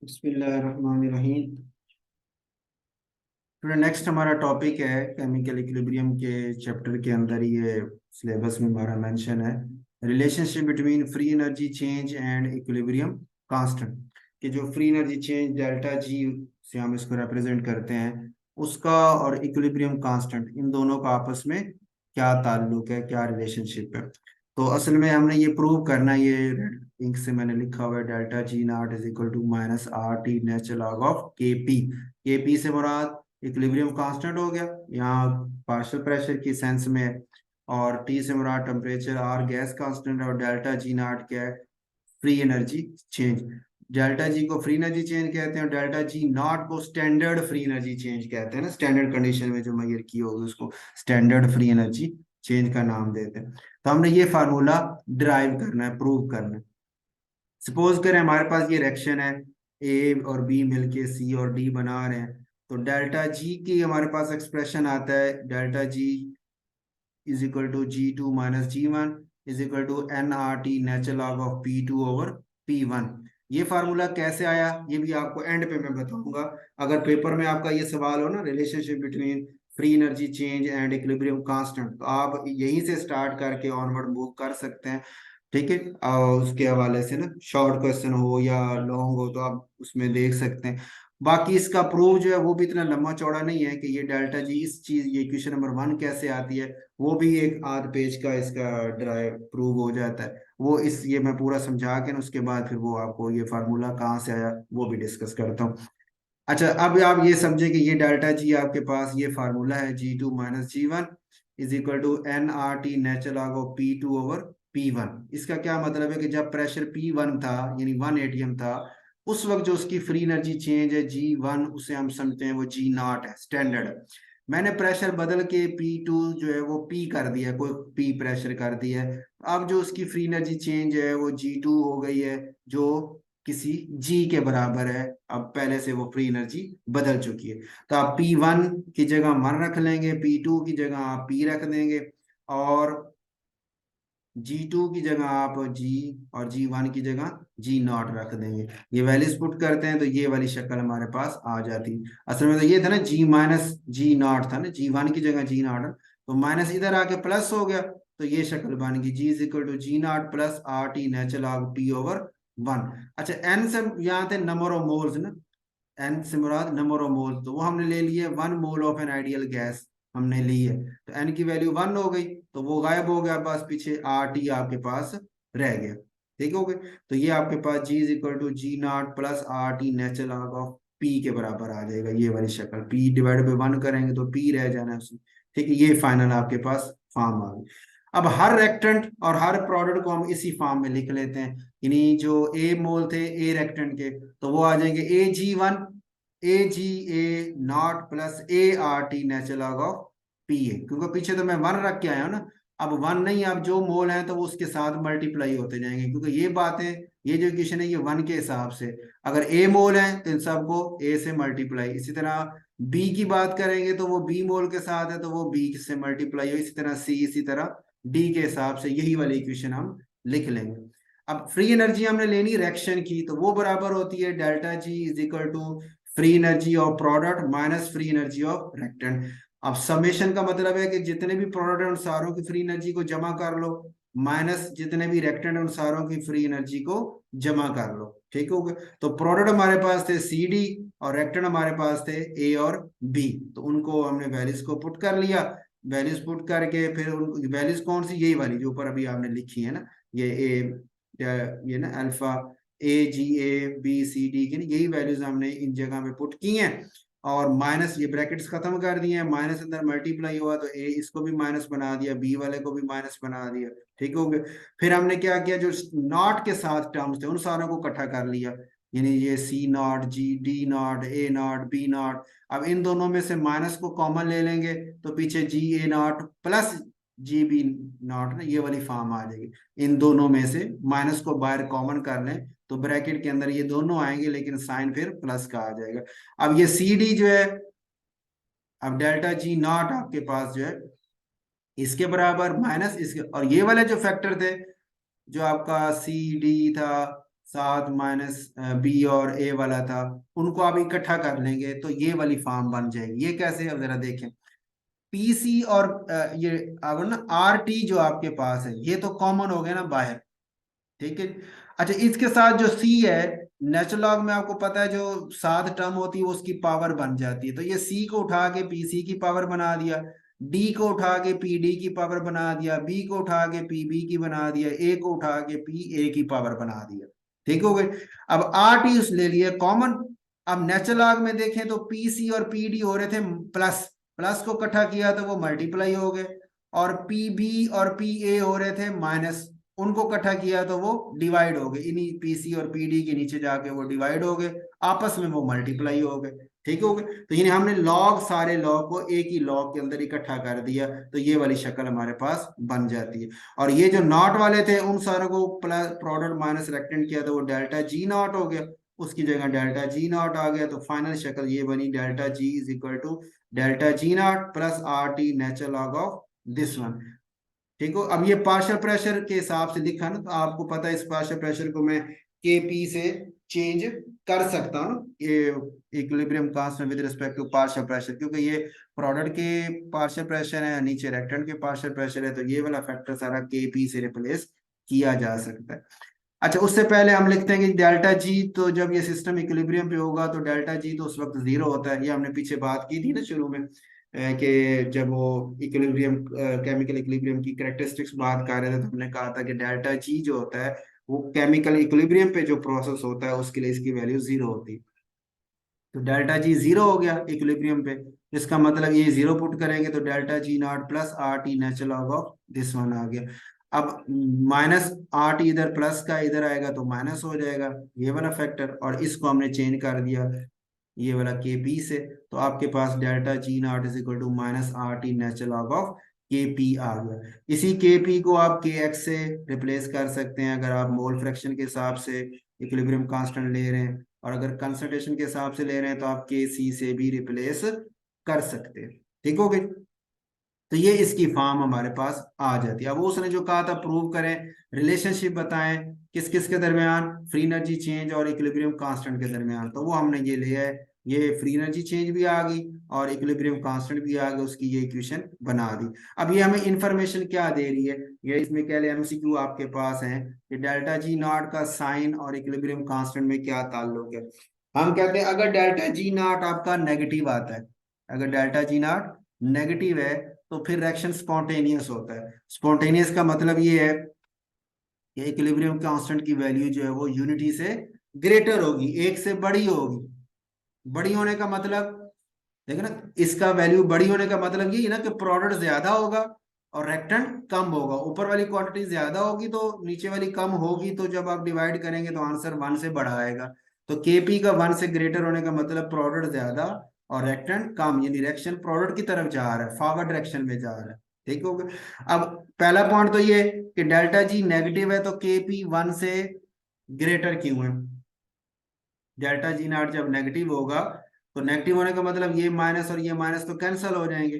बिस्मिल्लाहिर्रहमानिर्रहीम। फिर नेक्स्ट हमारा टॉपिक है केमिकल इक्विलिब्रियम के चैप्टर के अंदर ये सिलेबस में हमारा मेंशन है relationship between free energy change and equilibrium constant. कि जो free energy change delta G से हम इसको रिप्रेजेंट करते हैं उसका और इक्विलिब्रियम कांस्टेंट इन दोनों का आपस में क्या ताल्लुक है, क्या रिलेशनशिप है। तो असल में हमने ये प्रूव करना है, ये रेड इंक से मैंने लिखा हुआ है delta G not is equal to minus R T natural log of K P. K P से मुराद इक्विलिब्रियम कांस्टेंट हो गया यहाँ पार्शियल प्रेशर की सेंस में है, और टी से मुराद टेम्परेचर, आर गैस कांस्टेंट है, और डेल्टा जी नॉट क्या है, free energy change. Delta G को फ्री एनर्जी चेंज कहते हैं, डेल्टा जी नॉट को स्टैंडर्ड फ्री एनर्जी चेंज कहते हैं ना। स्टैंडर्ड कंडीशन में जो मेजर की होगी उसको स्टैंडर्ड फ्री एनर्जी चेंज का नाम देते हैं। तो हमने ये फार्मूला ड्राइव करना है, प्रूव करना है। सपोज करें हमारे पास ये रिएक्शन है, ए और बी मिलके सी और डी बना रहे हैं, तो डेल्टा जी की हमारे पास एक्सप्रेशन आता है delta G is equal to G two minus G one is equal to N R T natural log of P two over P one. ये फार्मूला कैसे आया ये भी आपको एंड पे मैं बताऊंगा। अगर पेपर में आपका ये सवाल हो ना, relationship between free energy change and equilibrium constant, तो आप यहीं से स्टार्ट करके ऑनवर्ड मूव कर सकते हैं। ठीक है, और उसके हवाले से ना शॉर्ट क्वेश्चन हो या लॉन्ग हो तो आप उसमें देख सकते हैं। बाकी इसका प्रूव जो है वो भी इतना लंबा चौड़ा नहीं है कि ये डेल्टा जी इस चीज, ये इक्वेशन नंबर वन कैसे आती है वो भी एक आध पेज का इसका ड्राइव प्रूव हो जाता है। वो इस ये मैं पूरा समझा के ना उसके बाद फिर वो आपको ये फार्मूला कहाँ से आया वो भी डिस्कस करता हूँ। अच्छा, अब आप ये समझे कि ये डेल्टा जी आपके पास ये फार्मूला है G two minus G one is equal to N R T natural log of P two over P one. इसका क्या मतलब है कि जब प्रेशर पी वन था यानी 1 atm था, उस वक्त जो उसकी फ्री एनर्जी चेंज है जी वन, उसे हम समझते हैं वो जी नॉट है, स्टैंडर्ड है। मैंने प्रेशर बदल के पी टू जो है वो पी कर दिया, कोई पी प्रेशर कर दिया है। अब जो उसकी फ्री एनर्जी चेंज है वो जी टू हो गई है, जो किसी जी के बराबर है। अब पहले से वो फ्री एनर्जी बदल चुकी है, तो आप पी वन की जगह वन रख लेंगे, पी टू की जगह आप पी रख देंगे, और जी टू की जगह आप जी, और जी वन की जगह जी नॉट रख देंगे। ये वैल्यूज पुट करते हैं तो ये वाली शक्ल हमारे पास आ जाती है। असल में तो ये था ना जी माइनस जी नॉट था ना, जी वन की जगह जी नॉट, तो माइनस इधर आके प्लस हो गया, तो ये शक्ल बन गई G is equal to G not plus R T natural log P over one. अच्छा, एन से यहाँ थे नंबर ऑफ मोल्स ना, एन से मुराद नंबर ऑफ मोल, तो वो हमने ले लिए 1 mole of an ideal gas हमने ली है, तो एन की वैल्यू 1 हो गई, तो वो गायब हो गया, बस पीछे आर टी आपके पास रह गया। ठीक हो गए, तो ये आपके पास G is equal to G not plus R T natural log of P के बराबर आ जाएगा। ये वाली शक्ल पी डिवाइड बाई वन करेंगे तो पी रह जाना है उसमें। ठीक है, ये फाइनल आपके पास फॉर्म आ गई। अब हर रेक्टेंट और हर प्रोडक्ट को हम इसी फॉर्म में लिख लेते हैं, यानी जो ए मोल थे ए रेक्टेंट के, तो वो आ जाएंगे a G one a G A not plus a R T natural log of P a, क्योंकि पीछे तो मैं वन रख के आया हूं ना। अब वन नहीं, अब जो मोल है तो वो उसके साथ मल्टीप्लाई होते जाएंगे, क्योंकि ये बातें, ये जो इक्वेशन है ये वन के हिसाब से, अगर ए मोल है तो इन सबको ए से मल्टीप्लाई, इसी तरह बी की बात करेंगे तो वो बी मोल के साथ है तो वो बी से मल्टीप्लाई हो, इसी तरह सी, इसी तरह डी के हिसाब से यही वाली इक्वेशन हम लिख लेंगे। अब फ्री एनर्जी हमने लेनी रिएक्शन की, तो वो बराबर होती है delta G is equal to free energy of product minus free energy of reactant. अब समेशन का मतलब है कि जितने भी प्रोडक्ट हैं उन सारों की फ्री एनर्जी को जमा कर लो, माइनस जितने भी रिएक्टेंट हैं उन सारों की फ्री एनर्जी को जमा कर लो। ठीक हो गया, तो प्रोडक्ट हमारे पास थे सी डी और रिएक्टेंट हमारे पास थे ए और बी, तो उनको हमने वैल्यूज को पुट कर लिया। वैल्यूज पुट करके फिर उन वैल्यूज कौन सी, यही वाली जो ऊपर अभी आपने लिखी है ना, ये ए, ये ना alpha A G A B C D की, यही वैल्यूज हमने इन जगह पे पुट की हैं, और माइनस ये ब्रैकेट्स खत्म कर दिए हैं, माइनस अंदर मल्टीप्लाई हुआ तो ए इसको भी माइनस बना दिया, बी वाले को भी माइनस बना दिया। ठीक हो गया, फिर हमने क्या किया, जो नॉट के साथ टर्म्स थे उन सारों को इकट्ठा कर लिया, यानी ये C not G D not A not B not. अब इन दोनों में से माइनस को कॉमन ले लेंगे तो पीछे G A not plus G B not ना, ये वाली फॉर्म आ जाएगी। इन दोनों में से माइनस को बाहर कॉमन कर लें तो ब्रैकेट के अंदर ये दोनों आएंगे, लेकिन साइन फिर प्लस का आ जाएगा। अब ये सी डी जो है, अब डेल्टा जी नॉट आपके पास जो है इसके बराबर माइनस इसके, और ये वाले जो फैक्टर थे जो आपका सी डी था 7 माइनस बी और ए वाला था, उनको आप इकट्ठा कर लेंगे तो ये वाली फॉर्म बन जाएगी। ये कैसे, अब जरा देखें। पीसी और ये अब ना आर टी जो आपके पास है ये तो कॉमन हो गया ना बाहर, ठीक है। अच्छा, इसके साथ जो सी है, नेचुरल लॉग में आपको पता है जो 7 टर्म होती है वो उसकी पावर बन जाती है, तो ये सी को उठा के पीसी की पावर बना दिया, डी को उठा के पी डी की पावर बना दिया, बी को उठा के पी बी की बना दिया, ए को उठा के पी ए की पावर बना दिया, ठीक हो गई। अब आर टी उस ले लिए कॉमन। अब नेचुरल लॉग में देखें तो पी सी और पी डी हो रहे थे प्लस, प्लस को इकट्ठा किया तो वो मल्टीप्लाई हो गए, और पी बी और पी ए हो रहे थे माइनस, उनको इकट्ठा किया तो वो डिवाइड हो गए, इन्हीं पीसी और पीडी के नीचे जाके वो डिवाइड हो गए, आपस में वो मल्टीप्लाई हो गए, ठीक हो गए। तो यानी हमने लॉग, सारे लॉग को एक ही लॉग के अंदर इकट्ठा कर दिया, तो ये वाली शक्ल हमारे पास बन जाती है। और ये जो नॉट वाले थे उन सारों को प्लस प्रोडक्ट माइनस रेक्टेंड किया तो वो डेल्टा जी नॉट हो गया, उसकी जगह डेल्टा जी नॉट आ गया, तो फाइनल शक्ल ये बनी, delta G is equal to delta G not plus R T natural log of this one, ठीक हो। अब ये पार्शियल प्रेशर के हिसाब से लिखा ना, तो आपको पता है इस पार्शियल प्रेशर को मैं के पी से चेंज कर सकता हूँ ना, ये equilibrium constant with respect to partial pressure, क्योंकि ये प्रोडक्ट के पार्शियल प्रेशर है, नीचे रेक्टेंट के पार्शियल प्रेशर है, तो ये वाला फैक्टर सारा के पी से रिप्लेस किया जा सकता है। अच्छा, उससे पहले हम लिखते हैं कि डेल्टा जी, तो जब ये सिस्टम इक्विलिब्रियम पे होगा तो डेल्टा जी तो उस वक्त जीरो होता है, ये हमने पीछे बात की थी ना शुरू में, कि जब वो इक्विलिब्रियम, केमिकल इक्विलिब्रियम की कैरेक्टरिस्टिक्स बात कर रहे थे, तो हमने कहा था कि डेल्टा जी जो होता है वो केमिकल इक्विलिब्रियम पे जो प्रोसेस होता है उसके लिए इसकी वैल्यू जीरो होती है। तो डेल्टा जी जीरो हो गया इक्विलिब्रियम पे, इसका मतलब ये जीरो पुट करेंगे तो delta G not plus R T natural log of this one आ गया। अब माइनस आर टी इधर प्लस का इधर आएगा तो माइनस हो जाएगा ये वाला फैक्टर, और इसको हमने चेंज कर दिया ये वाला के पी से, तो आपके पास delta G not is equal to minus R T natural log of K P आ गया। इसी के पी को आप के एक्स से रिप्लेस कर सकते हैं अगर आप मोल फ्रैक्शन के हिसाब से इक्विलिब्रियम कांस्टेंट ले रहे हैं, और अगर कंसंट्रेशन के हिसाब से ले रहे हैं तो आप के सी से भी रिप्लेस कर सकते हैं, ठीक हो गई। तो ये इसकी फॉर्म हमारे पास आ जाती है। अब उसने जो कहा था प्रूव करें, रिलेशनशिप बताएं किस किस के दरमियान, फ्री एनर्जी चेंज और इक्विलिब्रियम कांस्टेंट के दरमियान, तो वो हमने ये लिया है, ये फ्री एनर्जी चेंज भी आ गई और इक्विलिब्रियम कांस्टेंट भी आ गई, उसकी ये इक्वेशन बना दी। अब ये हमें इंफॉर्मेशन क्या दे रही है, ये इसमें क्या एमसीक्यू आपके पास है कि डेल्टा जी नॉट का साइन और इक्विलिब्रियम कांस्टेंट में क्या ताल्लुक है। हम कहते हैं अगर डेल्टा जी नॉट आपका नेगेटिव आता है, अगर डेल्टा जी नॉट नेगेटिव है तो फिर रिएक्शन स्पॉन्टेनियस होता है। स्पॉन्टेनियस का मतलब ये है कि इक्विलिब्रियम कांस्टेंट की वैल्यू जो है वो यूनिटी से ग्रेटर होगी, एक से बड़ी होगी। बड़ी होने का मतलब, देखो ना, इसका वैल्यू बड़ी होने का मतलब ये है ना कि प्रोडक्ट ज्यादा होगा और रेक्टेंट कम होगा, ऊपर वाली क्वांटिटी ज्यादा होगी तो नीचे वाली कम होगी, तो जब आप डिवाइड करेंगे तो आंसर 1 से बड़ा आएगा। तो केपी का 1 से ग्रेटर होने का मतलब प्रोडक्ट ज्यादा और रेक्टेंट कम, यानी डायरेक्शन प्रोडक्ट की तरफ जा रहा है, फॉरवर्ड डायरेक्शन में जा रहा है, ठीक हो गया। अब पहला पॉइंट तो ये कि डेल्टा जी नेगेटिव है तो केपी 1 से ग्रेटर क्यों है। डेल्टा जी नॉट जब नेगेटिव होगा तो नेगेटिव होने का मतलब ये माइनस और ये माइनस तो कैंसिल हो जाएंगे,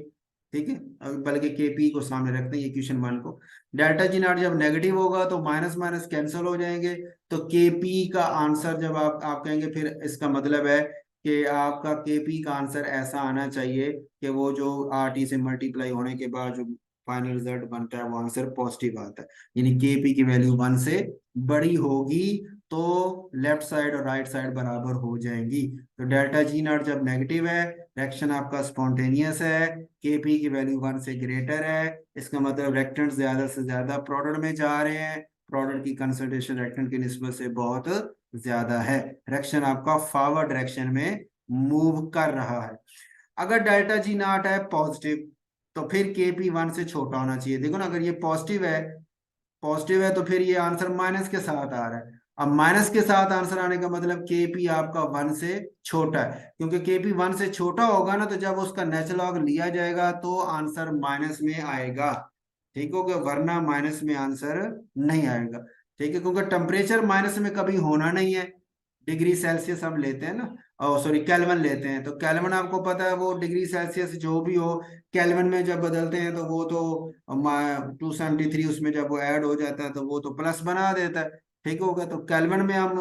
ठीक है। बल्कि के पी को सामने रखते हैं ये क्वेश्चन 1 को, डेल्टा जी नॉट जब नेगेटिव होगा तो माइनस माइनस कैंसिल हो जाएंगे, तो के पी का आंसर जब आप कहेंगे, फिर इसका मतलब है कि आपका के पी का आंसर ऐसा आना चाहिए कि वो जो आर टी से मल्टीप्लाई होने के बाद जो फाइनल रिजल्ट बनता है वो आंसर पॉजिटिव आता है, यानी के पी की वैल्यू 1 से बड़ी होगी तो लेफ्ट साइड और राइट साइड बराबर हो जाएंगी। तो डेल्टा जी नॉट जब नेगेटिव है, रिएक्शन आपका स्पॉन्टेनियस है, केपी की वैल्यू 1 से ग्रेटर है, इसका मतलब रेक्टेंट ज्यादा से ज्यादा प्रोडक्ट में जा रहे हैं, प्रोडक्ट की कंसंट्रेशन रेक्टेंट की निस्बत से बहुत ज्यादा है, रिएक्शन आपका फॉरवर्ड डायरेक्शन में मूव कर रहा है। अगर डेल्टा जी नॉट है पॉजिटिव तो फिर केपी 1 से छोटा होना चाहिए। देखो ना, अगर ये पॉजिटिव है तो फिर ये आंसर माइनस के साथ आ रहा है। अब माइनस के साथ आंसर आने का मतलब केपी आपका 1 से छोटा है, क्योंकि केपी 1 से छोटा होगा ना तो जब उसका नेचुरल लॉग लिया जाएगा तो आंसर माइनस में आएगा, ठीक हो गया, वरना माइनस में आंसर नहीं आएगा, ठीक है, क्योंकि टेम्परेचर माइनस में कभी होना नहीं है। डिग्री सेल्सियस हम लेते हैं ना, और सॉरी केल्विन लेते हैं, तो केल्विन आपको पता है वो डिग्री सेल्सियस जो भी हो, केल्विन में जब बदलते हैं तो वो तो 273 उसमें जब वो ऐड हो जाता है तो वो तो प्लस बना देता है, ठीक होगा। तो केल्विन में हम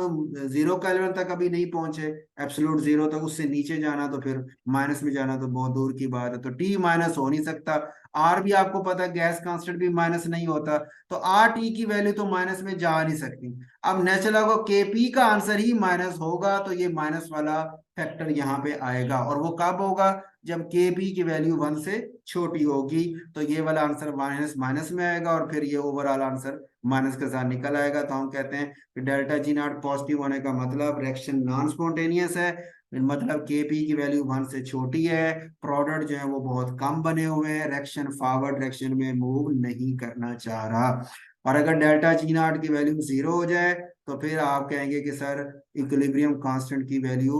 0 केल्विन तक अभी नहीं पहुंचे, एब्सोल्यूट जीरो तक, उससे नीचे जाना तो फिर माइनस में जाना तो बहुत दूर की बात है, तो टी माइनस हो नहीं सकता। आर भी आपको पता है गैस कांस्टेंट भी माइनस नहीं होता, तो आर टी की वैल्यू तो माइनस में जा नहीं सकती। अब नेचुरल को के पी का आंसर ही माइनस होगा, तो ये माइनस वाला फैक्टर यहाँ पे आएगा, और वो कब होगा, जब के पी की वैल्यू 1 से छोटी होगी, तो ये वाला आंसर माइनस माइनस में आएगा, और फिर ये ओवरऑल आंसर माइनस के साथ निकल आएगा। तो हम कहते हैं कि डेल्टा जी नॉट पॉजिटिव होने का मतलब रिएक्शन नॉन स्पॉन्टेनियस है, मतलब के पी की वैल्यू 1 से छोटी है, प्रोडक्ट जो है वो बहुत कम बने हुए हैं, रिएक्शन फॉरवर्ड डायरेक्शन में मूव नहीं करना चाह रहा। और अगर डेल्टा जी नॉट की वैल्यू 0 हो जाए, तो फिर आप कहेंगे कि सर इक्विलिब्रियम कांस्टेंट की वैल्यू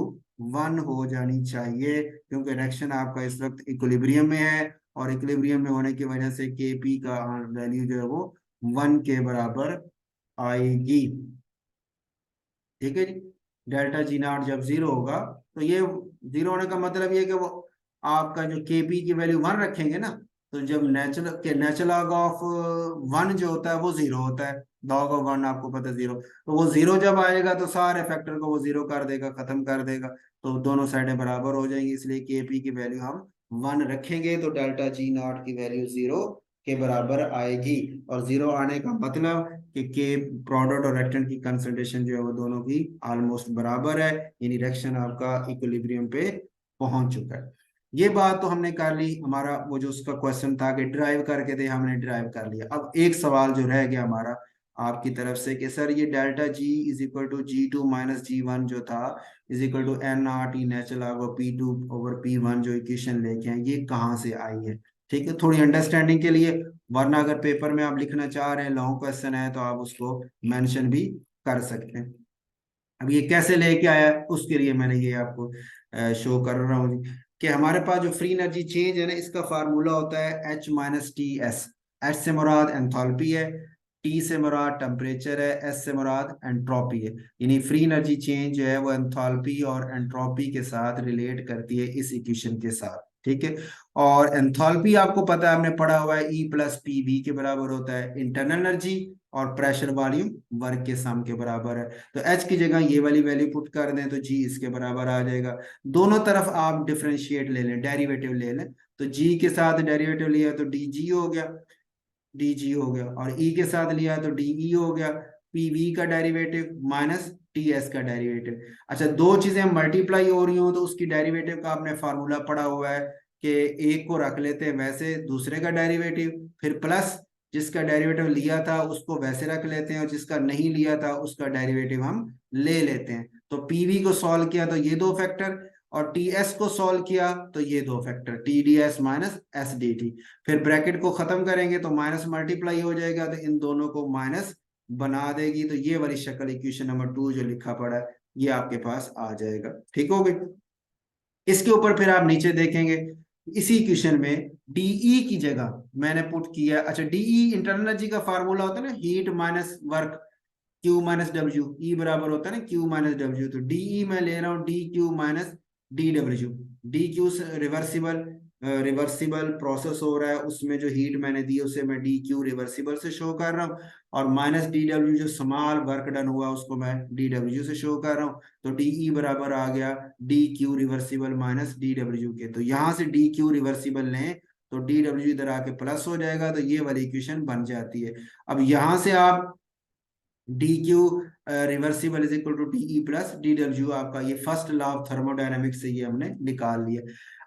1 हो जानी चाहिए, क्योंकि रिएक्शन आपका इस वक्त इक्विलिब्रियम में है, और इक्विलिब्रियम में होने की वजह से के पी का वैल्यू जो है वो 1 के बराबर आएगी। ठीक है जी। डेल्टा जी नॉट जब 0 होगा, तो ये 0 होने का मतलब ये है कि वो आपका जो के पी की वैल्यू 1 रखेंगे ना, तो जब नेचुरल लॉग ऑफ 1 जो होता है वो 0 होता है, लॉग ऑफ 1 आपको पता है 0, तो वो 0 जब आएगा तो सारे फैक्टर को वो 0 कर देगा, खत्म कर देगा, तो दोनों साइडें बराबर हो जाएंगी, इसलिए के पी की वैल्यू हम 1 रखेंगे, तो डेल्टा जी नॉट की वैल्यू 0 के बराबर आएगी। और 0 आने का मतलब कि प्रोडक्ट और रिएक्टेंट की कंसंट्रेशन जो है वो दोनों की ऑलमोस्ट बराबर है, यानी रिएक्शन आपका इक्विलिब्रियम पे पहुंच चुका है। ये बात तो हमने कर ली, हमारा वो जो उसका क्वेश्चन था कि ड्राइव करके थे, हमने ड्राइव कर लिया। अब एक सवाल जो रह गया हमारा आपकी तरफ से कि सर ये delta G is equal to G2 minus G1 जो था is equal to N R T natural log P2 over P1 जो इक्वेशन लेके हैं, ये कहाँ से आई है। ठीक है, थोड़ी अंडरस्टैंडिंग के लिए, वरना अगर पेपर में आप लिखना चाह रहे हैं, लॉन्ग क्वेश्चन है, तो आप उसको मेंशन भी कर सकते हैं। अब ये कैसे लेके आया, उसके लिए मैंने ये आपको शो कर रहा हूँ कि हमारे पास जो फ्री एनर्जी चेंज है ना, इसका फार्मूला होता है H minus T S. H से मुराद एंथैल्पी है, टी से मुराद टेम्परेचर है, एस से मुराद एंट्रोपी है, यानी फ्री एनर्जी चेंज जो है वो एंथैल्पी और एंट्रोपी के साथ रिलेट करती है इस इक्वेशन के साथ। ठीक है, और एंथैल्पी आपको पता है, हमने पढ़ा हुआ है E प्लस पी वी के बराबर होता है इंटरनल एनर्जी, और प्रेशर वॉल्यूम वर्क के सम के बराबर है। तो एच की जगह ये वाली वैल्यू पुट कर दें तो जी इसके बराबर आ जाएगा। दोनों तरफ आप डिफरेंशिएट ले लें, डेरिवेटिव ले लें, तो जी के साथ डेरिवेटिव लिया तो डी जी हो गया, डी जी हो गया, और ई के साथ लिया तो डी ई हो गया, पी वी का डेरिवेटिव माइनस टी एस का डेरिवेटिव। अच्छा, दो चीजें मल्टीप्लाई हो रही हो तो उसकी डेरिवेटिव का आपने फार्मूला पढ़ा हुआ है कि एक को रख लेते हैं वैसे, दूसरे का डेरिवेटिव, फिर प्लस जिसका डेरिवेटिव लिया था उसको वैसे रख लेते हैं, और जिसका नहीं लिया था उसका डेरिवेटिव हम ले लेते हैं। तो पीवी को सॉल्व किया तो ये दो फैक्टर, और टी एस को सॉल्व किया तो ये दो factor, T D S minus S D T. फिर ब्रैकेट को खत्म करेंगे तो माइनस मल्टीप्लाई हो जाएगा, तो इन दोनों को माइनस बना देगी, तो ये वाली शक्ल इक्वेशन नंबर 2 जो लिखा पड़ा है ये आपके पास आ जाएगा। ठीक हो गई। इसके ऊपर फिर आप नीचे देखेंगे, इसी इक्वेशन में डीई की जगह मैंने पुट किया, अच्छा डीई इंटरनल एनर्जी का फार्मूला होता है ना, heat minus work, Q minus W, E बराबर होता है ना क्यू माइनस डब्ल्यू, तो डीई मैं ले रहा हूँ D Q minus D W. D Q reversible, reversible process हो रहा है, उसमें जो हीट मैंने दी उसे मैं डी क्यू रिवर्सिबल से शो कर रहा हूँ, और माइनस डी डब्ल्यू जो स्मॉल वर्क डन हुआ उसको मैं डी डब्ल्यू से शो कर रहा हूँ, तो डीई बराबर आ गया D Q reversible minus D W के। तो यहाँ से डी क्यू रिवर्सिबल लें तो डी डब्ल्यू इधर आके प्लस हो जाएगा, तो ये वाली इक्वेशन बन जाती है। अब यहाँ से आप D Q reversible is equal to D plus D W, आपका ये फर्स्ट लॉ ऑफ थर्मोडायनेमिक्स से ये हमने निकाल लिया।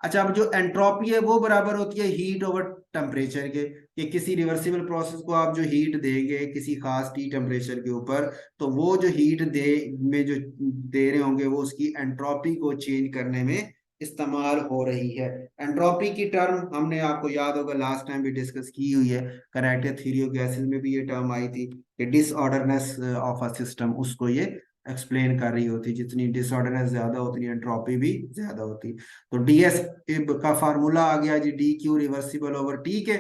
अच्छा, अब जो एंट्रोपी है वो बराबर होती है हीट ओवर टेम्परेचर के, कि किसी रिवर्सिबल प्रोसेस को आप जो हीट देंगे किसी खास टी टेम्परेचर के ऊपर, तो वो जो हीट दे में जो दे रहे होंगे वो उसकी एंट्रोपी को चेंज करने में इस्तेमाल हो रही है। एंट्रोपी की टर्म हमने आपको याद होगा लास्ट टाइम भी डिस्कस की हुई है, करेक्ट थ्योरी ऑफ गैसेस में भी ये टर्म आई थी कि डिसऑर्डरनेस ऑफ अ सिस्टम, उसको ये एक्सप्लेन कर रही होती, जितनी डिसऑर्डरनेस ज्यादा होती है एंट्रोपी भी ज्यादा होती। तो डीएस का फार्मूला आ गया G D Q reversible over T के,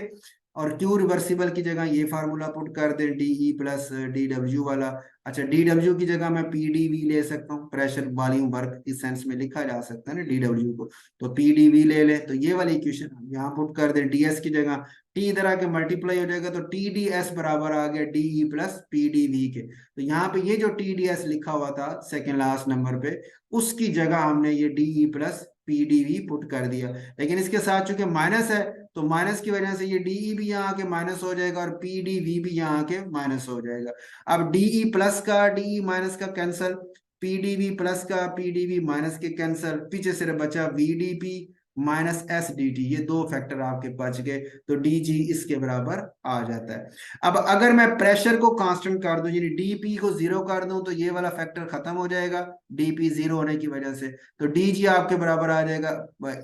और क्यू रिवर्सिबल की जगह ये फार्मूला पुट कर दें, डीई प्लस डी डब्ल्यू वाला। अच्छा, डी डब्ल्यू की जगह मैं पी डी वी ले सकता हूँ, प्रेशर वॉल्यूम वर्क की सेंस में लिखा जा सकता है ना डी डब्ल्यू को, तो पी डी वी ले लें। तो ये वाली इक्वेशन यहाँ पुट कर दें, डी एस की जगह टी इधर आके मल्टीप्लाई हो जाएगा, तो टी डी एस बराबर आ गया D E plus P D V के। तो यहाँ पे ये जो टी डी एस लिखा हुआ था सेकेंड लास्ट नंबर पे, उसकी जगह हमने ये D E plus P D V put कर दिया। लेकिन इसके साथ चूंकि माइनस है, तो माइनस की वजह से ये डीई भी यहाँ आके माइनस हो जाएगा और पीडीवी भी यहाँ आके माइनस हो जाएगा। अब डीई प्लस का डीई माइनस का कैंसल, पीडीवी प्लस का पीडीवी माइनस के कैंसल, पीछे सिर्फ बचा VDP minus S D T, ये दो फैक्टर आपके बच गए, तो डी जी इसके बराबर आ जाता है। अब अगर मैं प्रेशर को कांस्टेंट कर दूं, यानी डीपी को जीरो कर दूं, तो ये वाला फैक्टर खत्म हो जाएगा डीपी जीरो होने की वजह से, तो डी जी आपके बराबर आ जाएगा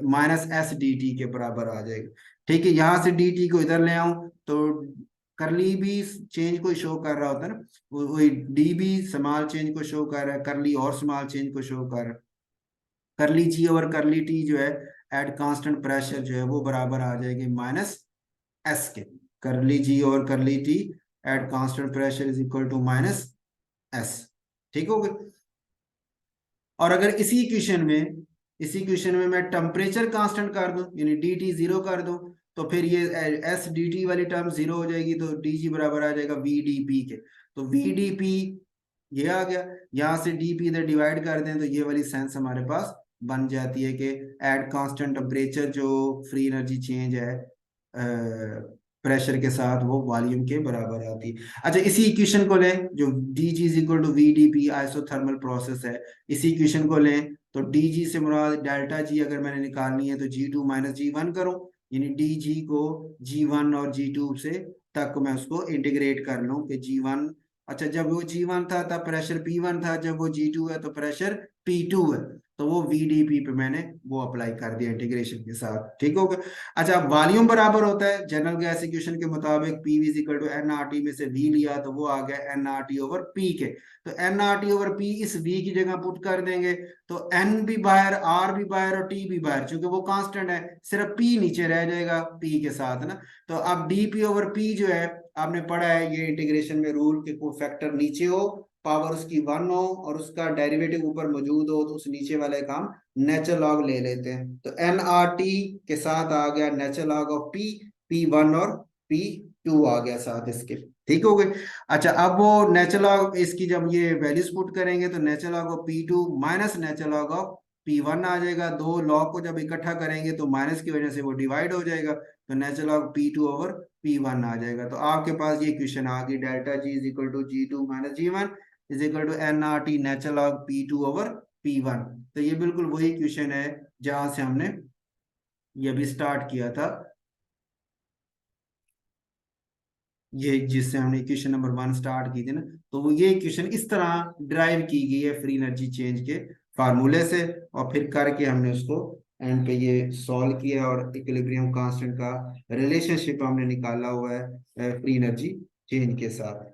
माइनस एस डी टी के बराबर आ जाएगा। ठीक है, यहां से डी टी को इधर ले आऊं तो करली भी चेंज को शो कर रहा होता है ना, वही डी भी स्मॉल चेंज को शो कर रहा है, करली और स्मॉल चेंज को शो कर रहा है। करली जी और करली टी जो है एट कांस्टेंट प्रेशर जो है वो बराबर आ जाएगी माइनस एस के। करली जी और curly T at constant pressure is equal to minus S. ठीक हो गई। और अगर इसी क्वेश्चन में मैं टेम्परेचर कांस्टेंट कर दूं, यानी डी टी जीरो कर दूं, तो फिर ये एस डी टी वाली टर्म जीरो हो जाएगी, तो डी जी बराबर आ जाएगा वी डी पी के। तो वी डी पी ये आ गया, यहां से डी पी इधर डिवाइड कर दें तो ये वाली सेंस हमारे पास बन जाती है कि एट कांस्टेंट टेम्परेचर जो फ्री एनर्जी चेंज है प्रेशर के साथ वो वॉल्यूम के बराबर आती है। अच्छा, इसी इक्वेशन को लें जो D G is equal to V D P isothermal process है, इसी इक्वेशन को लें तो डी जी से मुराद डेल्टा जी अगर मैंने निकालनी है तो जी टू माइनस जी वन करूं, यानी डी जी को जी वन और जी टू से तक मैं उसको इंटीग्रेट कर लूं कि जी वन, अच्छा जब वो जी वन था तब प्रेशर पी वन था, जब वो जी टू है तो प्रेशर पी टू है, तो वो वीडीपी पे मैंने वो अप्लाई कर दिया इंटीग्रेशन के साथ। ठीक हो गया। अच्छा, वॉल्यूम बराबर होता है जनरल गैस इक्वेशन के मुताबिक P V equal to N R T में से वी लिया तो वो आ गया n R T over P के, तो n R T over P इस वी की जगह पुट कर देंगे, तो एन भी बाहर, आर भी बाहर और टी भी बाहर, क्योंकि वो कांस्टेंट है, सिर्फ पी नीचे रह जाएगा पी के साथ ना। तो अब डी पी ओवर पी जो है आपने पढ़ा है ये इंटीग्रेशन में रूल के कोई फैक्टर नीचे हो, पावर उसकी वन हो और उसका डेरिवेटिव ऊपर मौजूद हो, तो उस नीचे वाले का हम नेचुरल लॉग ले लेते हैं। तो एन आर टी के साथ आ गया natural log of P, P one और पी टू आ गया साथ इसके। ठीक हो गए। अच्छा, अब वो नेचुरल लॉग इसकी जब ये वैल्यूज पुट करेंगे तो natural log of P two minus natural log of P one आ जाएगा, दो लॉग को जब इकट्ठा करेंगे तो माइनस की वजह से वो डिवाइड हो जाएगा, तो natural log P two over P one आ जाएगा। तो आपके पास ये क्वेश्चन आ गई, delta G is equal to G two minus G one is equal to N R T natural log P two over P one. तो ये बिल्कुल वही क्वेश्चन है जहां से हमने ये भी स्टार्ट किया था, ये जिससे हमने क्वेश्चन नंबर वन स्टार्ट की थी ना, तो वो ये क्वेश्चन इस तरह ड्राइव की गई है फ्री एनर्जी चेंज के फार्मूले से, और फिर करके हमने उसको एंड पे ये सॉल्व किया और इक्विलिब्रियम कांस्टेंट का रिलेशनशिप हमने निकाला हुआ है फ्री एनर्जी चेंज के साथ।